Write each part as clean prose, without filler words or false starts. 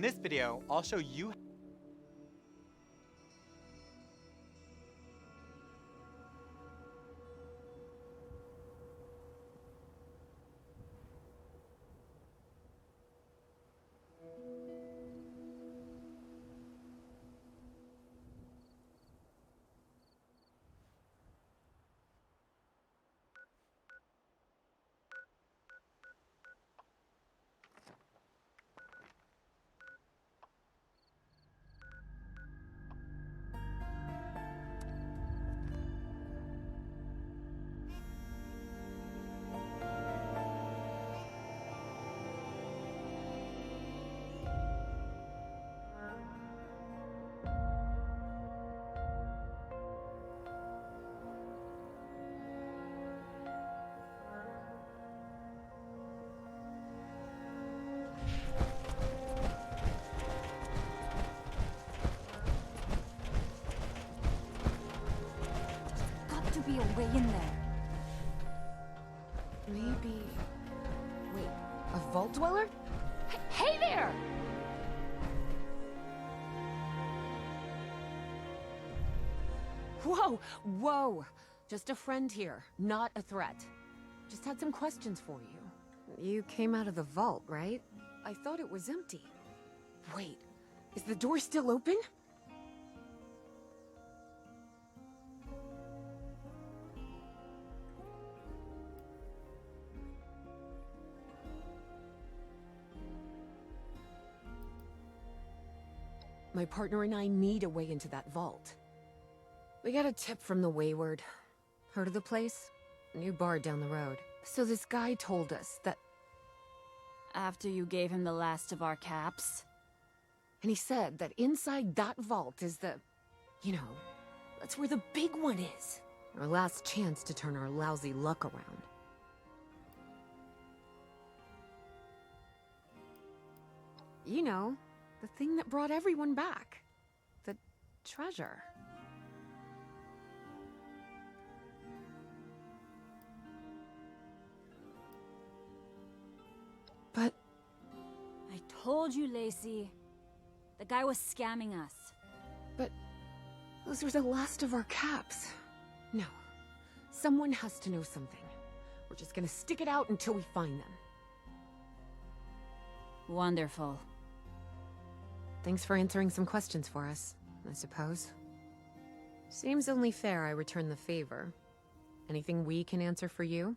this video, I'll show you to be a way in there. Maybe... Wait, a vault dweller? Hey there! Whoa, whoa! Just a friend here, not a threat. Just had some questions for you. You came out of the vault, right? I thought it was empty. Wait, is the door still open? My partner and I need a way into that vault. We got a tip from the Wayward. Heard of the place? A new bar down the road. So this guy told us that... After you gave him the last of our caps? And he said that inside that vault is the... You know, that's where the big one is. Our last chance to turn our lousy luck around. You know, the thing that brought everyone back. The treasure. But... I told you, Lacey. The guy was scamming us. But... those were the last of our caps. No. Someone has to know something. We're just gonna stick it out until we find them. Wonderful. Thanks for answering some questions for us, I suppose. Seems only fair I return the favor. Anything we can answer for you?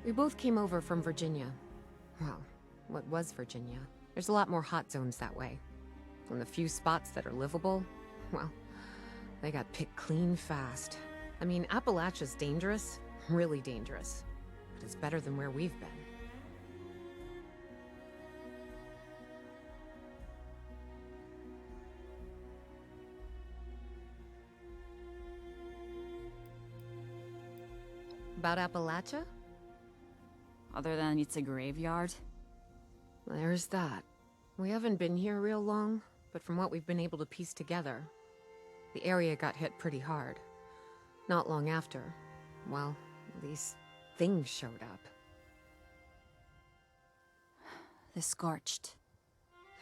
We both came over from Virginia. Well, what was Virginia? There's a lot more hot zones that way. And the few spots that are livable, well, they got picked clean fast. I mean, Appalachia's dangerous, really dangerous. But it's better than where we've been. About Appalachia? Other than it's a graveyard? There's that. We haven't been here real long, but from what we've been able to piece together, the area got hit pretty hard. Not long after, well, these things showed up. The Scorched.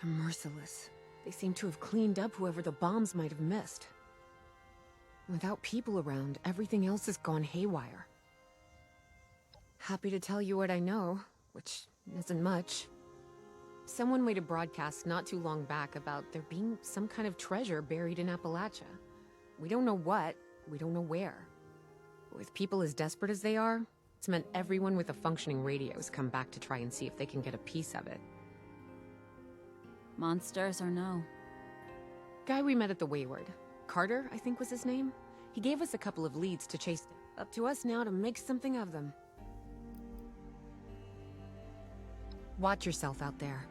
They're merciless. They seem to have cleaned up whoever the bombs might have missed. Without people around, everything else has gone haywire. Happy to tell you what I know, which isn't much. Someone made a broadcast not too long back about there being some kind of treasure buried in Appalachia. We don't know what, we don't know where. With people as desperate as they are, it's meant everyone with a functioning radio has come back to try and see if they can get a piece of it. Monsters or no? Guy we met at the Wayward. Carter, I think was his name. He gave us a couple of leads to chase them. Up to us now to make something of them. Watch yourself out there.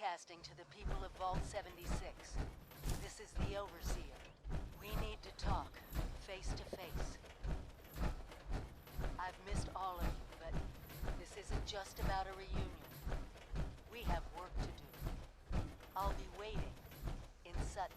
Broadcasting to the people of Vault 76. This is the Overseer. We need to talk, face to face. I've missed all of you, but this isn't just about a reunion. We have work to do. I'll be waiting in Sutton.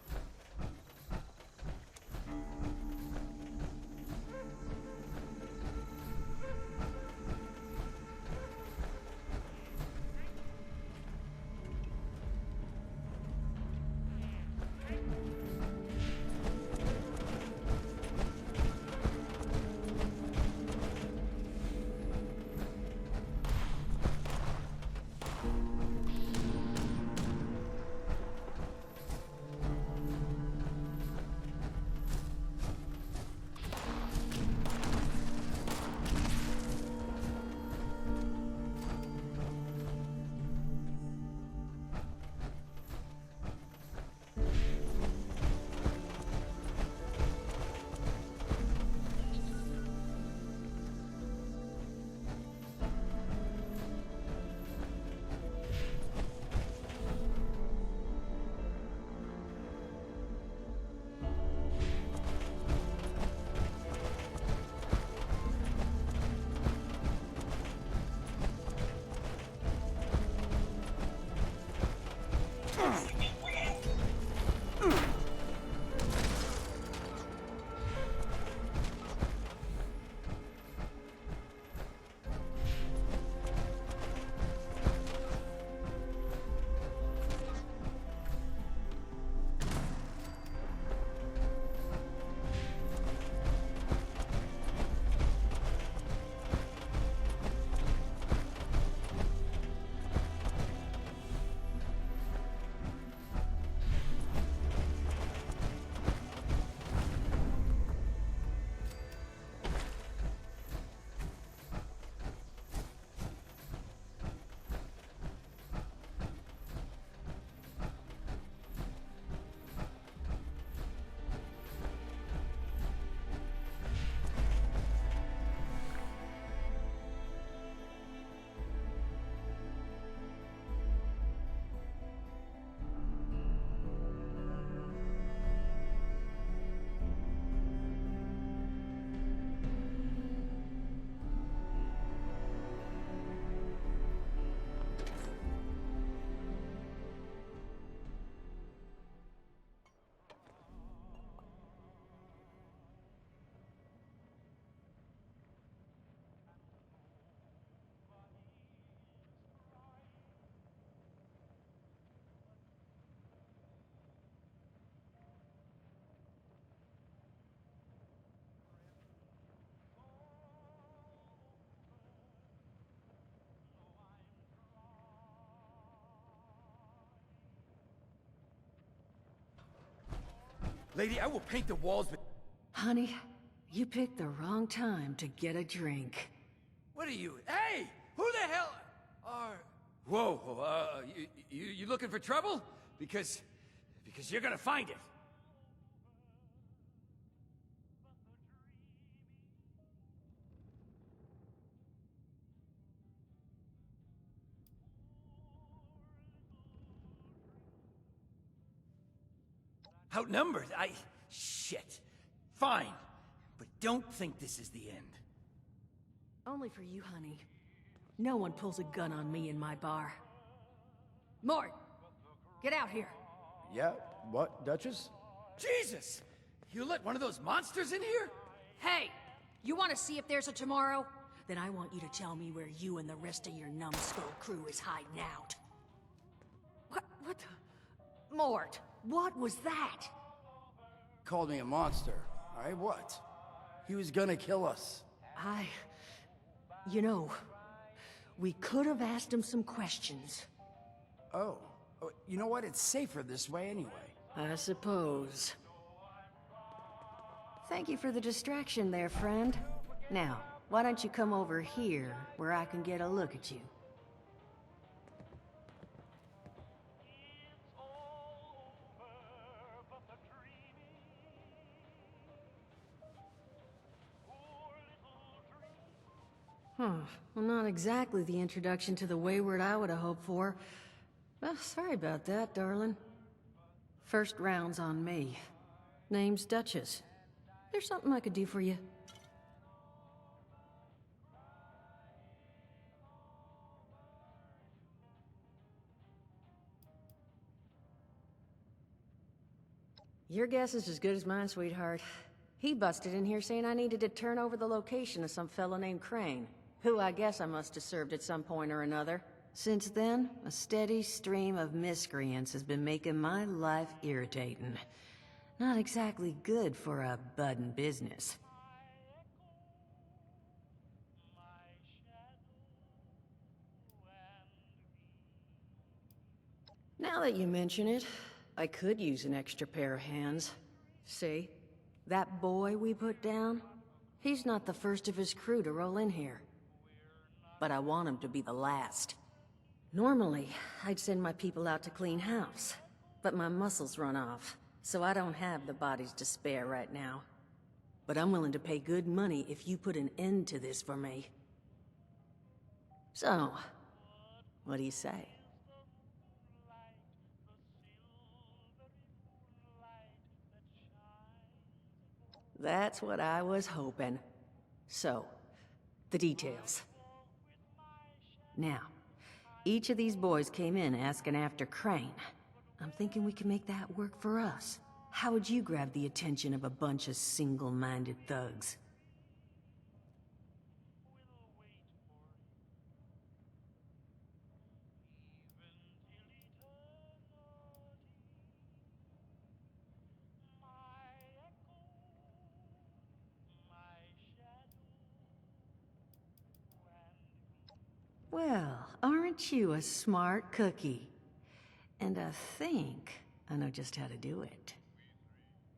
Lady, I will paint the walls with... Honey, you picked the wrong time to get a drink. What are you? Hey! Who the hell are... Whoa, you looking for trouble? Because you're gonna find it. Outnumbered? Shit. Fine. But don't think this is the end. Only for you, honey. No one pulls a gun on me in my bar. Mort! Get out here! Yeah? What, Duchess? Jesus! You let one of those monsters in here? Hey! You want to see if there's a tomorrow? Then I want you to tell me where you and the rest of your numbskull crew is hiding out. What the... Mort, what was that? Called me a monster. Alright, what? He was gonna kill us. You know, we could have asked him some questions. Oh. You know what? It's safer this way anyway. I suppose. Thank you for the distraction there, friend. Now, why don't you come over here, where I can get a look at you? Well, not exactly the introduction to the Wayward I would have hoped for. Oh, sorry about that, darling. First round's on me. Name's Duchess. There's something I could do for you. Your guess is as good as mine, sweetheart. He busted in here saying I needed to turn over the location of some fellow named Crane, who I guess I must have served at some point or another. Since then, a steady stream of miscreants has been making my life irritating. Not exactly good for a budding business. Now that you mention it, I could use an extra pair of hands. See? That boy we put down? He's not the first of his crew to roll in here. But I want him to be the last. Normally, I'd send my people out to clean house, but my muscles run off, so I don't have the bodies to spare right now. But I'm willing to pay good money if you put an end to this for me. So, what do you say? That's what I was hoping. So, the details. Now, each of these boys came in asking after Crane. I'm thinking we can make that work for us. How would you grab the attention of a bunch of single-minded thugs? Well, aren't you a smart cookie? And I think I know just how to do it.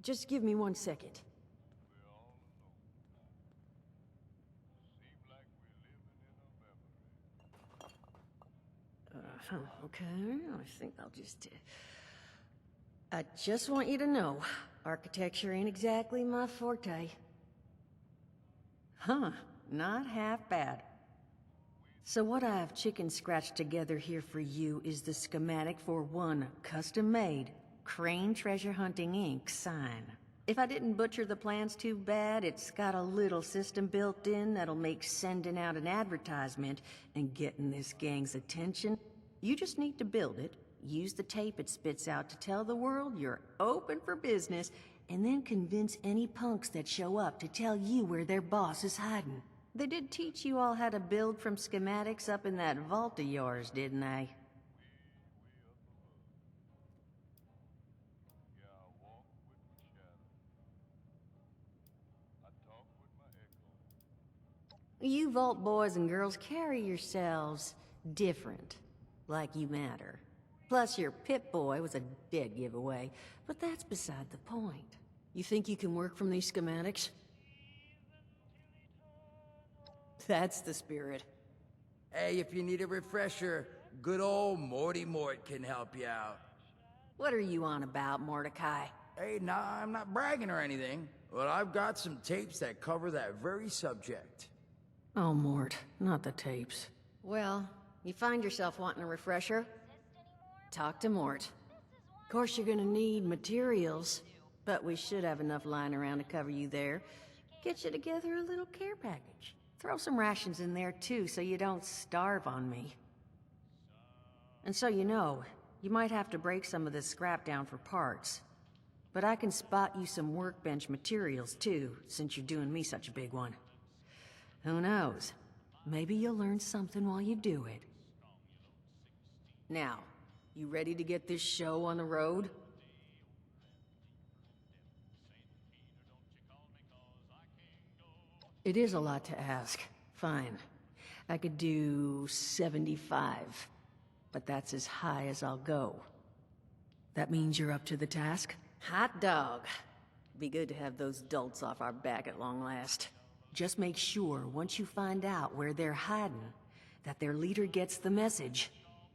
Just give me 1 second. Okay, I think I'll just... I just want you to know, architecture ain't exactly my forte. Huh, not half bad. So what I've chicken scratched together here for you is the schematic for one custom-made Crane Treasure Hunting Inc. sign. If I didn't butcher the plans too bad, it's got a little system built in that'll make sending out an advertisement and getting this gang's attention. You just need to build it, use the tape it spits out to tell the world you're open for business, and then convince any punks that show up to tell you where their boss is hiding. They did teach you all how to build from schematics up in that vault of yours, didn't they? You vault boys and girls carry yourselves different, like you matter. Plus your Pip-Boy was a dead giveaway, but that's beside the point. You think you can work from these schematics? That's the spirit. Hey, if you need a refresher, good old Morty Mort can help you out. What are you on about, Mordecai? Hey, nah, I'm not bragging or anything, but I've got some tapes that cover that very subject. Oh, Mort, not the tapes. Well, you find yourself wanting a refresher? Talk to Mort. Of course you're gonna need materials, but we should have enough lying around to cover you there. Get you together a little care package. Throw some rations in there too, so you don't starve on me. And so you know, you might have to break some of this scrap down for parts. But I can spot you some workbench materials too, since you're doing me such a big one. Who knows? Maybe you'll learn something while you do it. Now, you ready to get this show on the road? It is a lot to ask. Fine. I could do 75. But that's as high as I'll go. That means you're up to the task? Hot dog. Be good to have those dolts off our back at long last. Just make sure, once you find out where they're hiding, that their leader gets the message.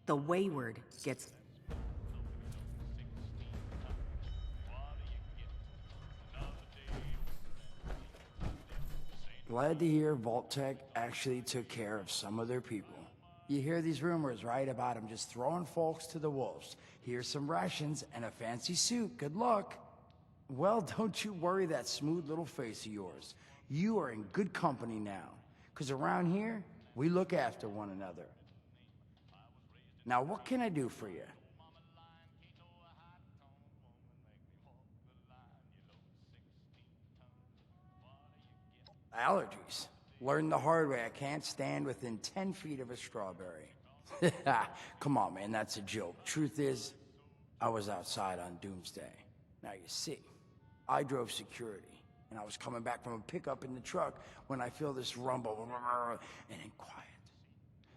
The wayward gets... Glad to hear Vault-Tec actually took care of some of their people. You hear these rumors, right, about him just throwing folks to the wolves. Here's some rations and a fancy suit. Good luck. Well, don't you worry that smooth little face of yours. You are in good company now. Because around here, we look after one another. Now, what can I do for you? Allergies. Learned the hard way. I can't stand within 10 feet of a strawberry. Come on, man, that's a joke. Truth is, I was outside on Doomsday. Now, you see, I drove security, and I was coming back from a pickup in the truck when I feel this rumble, and then quiet.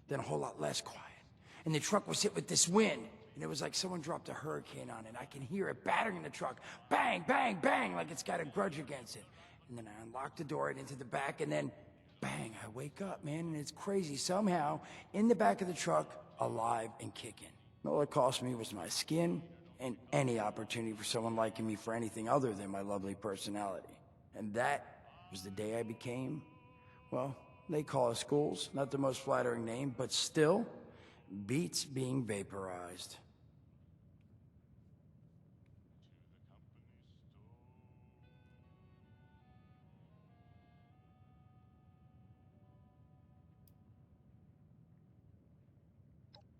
Then a whole lot less quiet. And the truck was hit with this wind, and it was like someone dropped a hurricane on it. I can hear it battering the truck. Bang, bang, bang, like it's got a grudge against it. And then I unlocked the door and into the back, and then bang, I wake up, man, and it's crazy. Somehow, in the back of the truck, alive and kicking. All it cost me was my skin and any opportunity for someone liking me for anything other than my lovely personality. And that was the day I became, well, they call us schools, not the most flattering name, but still beats being vaporized.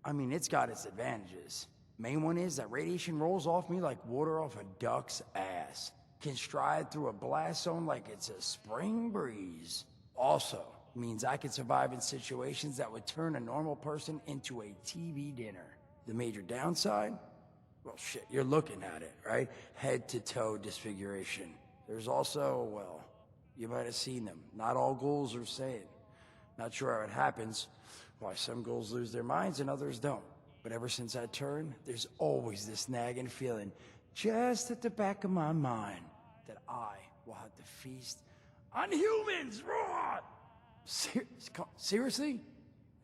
I mean, it's got its advantages. Main one is that radiation rolls off me like water off a duck's ass. Can stride through a blast zone like it's a spring breeze. Also, means I can survive in situations that would turn a normal person into a TV dinner. The major downside? Well, shit, you're looking at it, right? Head to toe disfiguration. There's also, well, you might have seen them. Not all ghouls are sane. Not sure how it happens, why some ghouls lose their minds and others don't. But ever since I turned, there's always this nagging feeling, just at the back of my mind, that I will have to feast on humans! Raw! Seriously?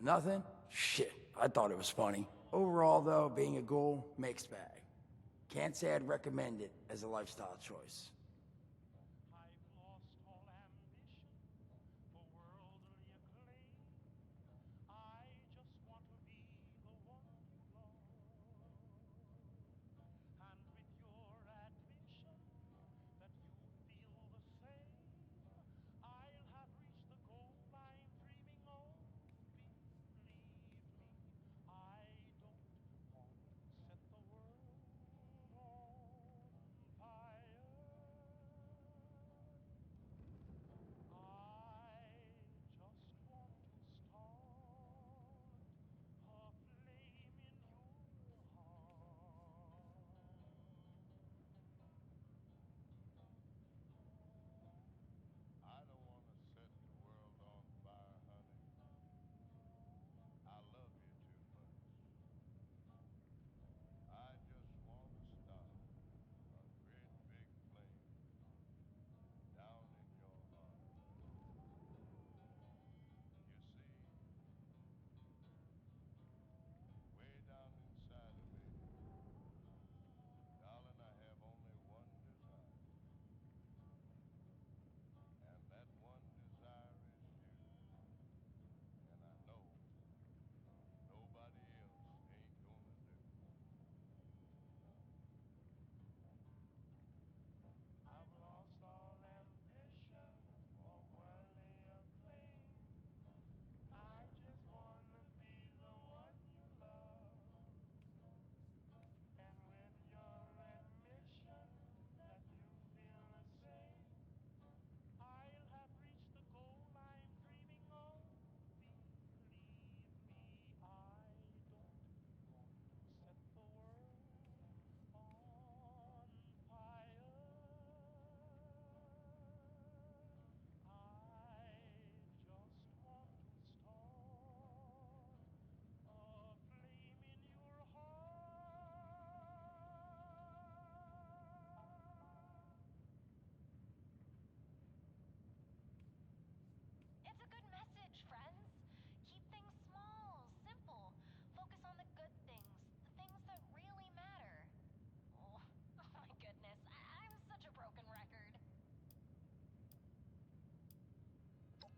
Nothing? Shit, I thought it was funny. Overall, though, being a ghoul, mixed bag. Can't say I'd recommend it as a lifestyle choice.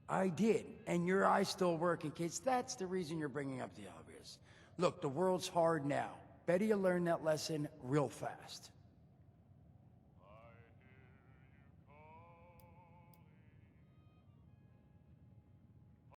I did, and your eyes still work in case that's the reason you're bringing up the obvious. Look, the world's hard now. Better you learn that lesson real fast.